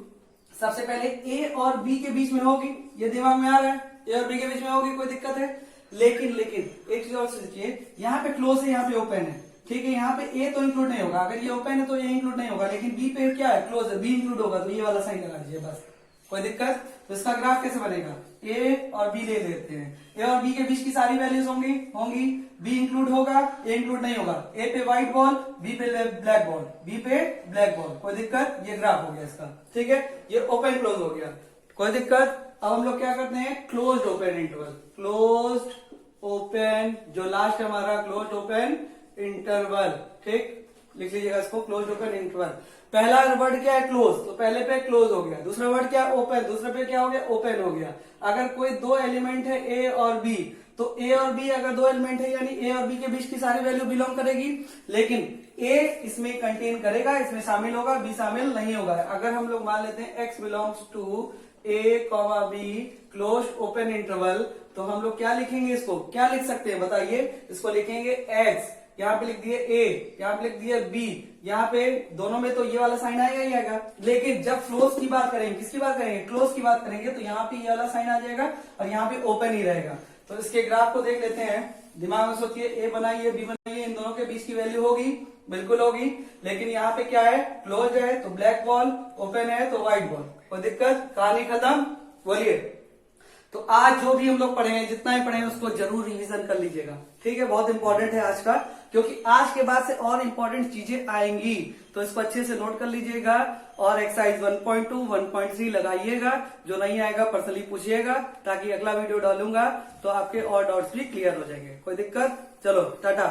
सबसे पहले A और B के बीच में होगी, ये दिमाग में आ रहा है, ए और बी के बीच में होगी, कोई दिक्कत है। लेकिन एक चीज और सोचिए, यहाँ पे क्लोज है, यहाँ पे ओपन है, ठीक है, यहाँ पे ए तो इंक्लूड नहीं होगा, अगर ये ओपन है तो ये इंक्लूड नहीं होगा, लेकिन बी पे क्या है, क्लोज है, बी इंक्लूड होगा, तो ये वाला साइन लगा दीजिए बस, कोई दिक्कत। तो इसका ग्राफ कैसे बनेगा, ए और बी ले लेते हैं, ए और बी के बीच की सारी वैल्यूज होंगी, बी इंक्लूड होगा, ए इंक्लूड नहीं होगा, ए पे व्हाइट बॉल, बी पे ब्लैक बॉल, बी पे ब्लैक बॉल, कोई दिक्कत, ये ग्राफ हो गया इसका, ठीक है, ये ओपन क्लोज हो गया, कोई दिक्कत। अब हम लोग क्या करते हैं, close open interval, close open, जो लास्ट हमारा क्लोज ओपन इंटरवल, ठीक, लिख लीजिएगा इसको, क्लोज ओपन इंटरवल। पहला वर्ड क्या है, क्लोज, तो पहले पे क्लोज हो गया, दूसरा वर्ड क्या है, ओपन, दूसरे पे क्या हो गया, ओपन हो गया। अगर कोई 2 एलिमेंट है ए और बी, तो ए और बी अगर 2 एलिमेंट है यानी ए और बी के बीच की सारी वैल्यू बिलोंग करेगी, लेकिन ए इसमें कंटेन करेगा, इसमें शामिल होगा, बी शामिल नहीं होगा। अगर हम लोग मान लेते हैं x belongs to A, B close open interval, तो हम लोग क्या लिखेंगे, इसको क्या लिख सकते हैं बताइए, इसको लिखेंगे x, यहाँ पे लिख दिए A, यहाँ पे लिख दिए B, यहाँ पे दोनों में तो ये वाला साइन आएगा ही आएगा, लेकिन जब क्लोज की बात करेंगे, किसकी बात करेंगे, क्लोज की बात करेंगे, तो यहाँ पे ये वाला साइन आ जाएगा और यहाँ पे ओपन ही रहेगा। तो इसके ग्राफ को देख लेते हैं, दिमाग में सोचिए, ए बनाइए बी बनाइए, इन दोनों के बीच की वैल्यू होगी, बिल्कुल होगी, लेकिन यहाँ पे क्या है, क्लोज है तो ब्लैक बॉल, ओपन है तो व्हाइट बॉल, कोई दिक्कत, कहानी खत्म। बोलिए, तो आज जो भी हम लोग पढ़े हैं, जितना ही पढ़े हैं, उसको जरूर रिवीजन कर लीजिएगा, ठीक है, बहुत इंपॉर्टेंट है आज का, क्योंकि आज के बाद से और इंपॉर्टेंट चीजें आएंगी, तो इसको अच्छे से नोट कर लीजिएगा और एक्सरसाइज 1.2, 1.3 लगाइएगा, जो नहीं आएगा पर्सनली पूछिएगा, ताकि अगला वीडियो डालूंगा तो आपके और डाउट्स भी क्लियर हो जाएंगे। कोई दिक्कत, चलो टाटा।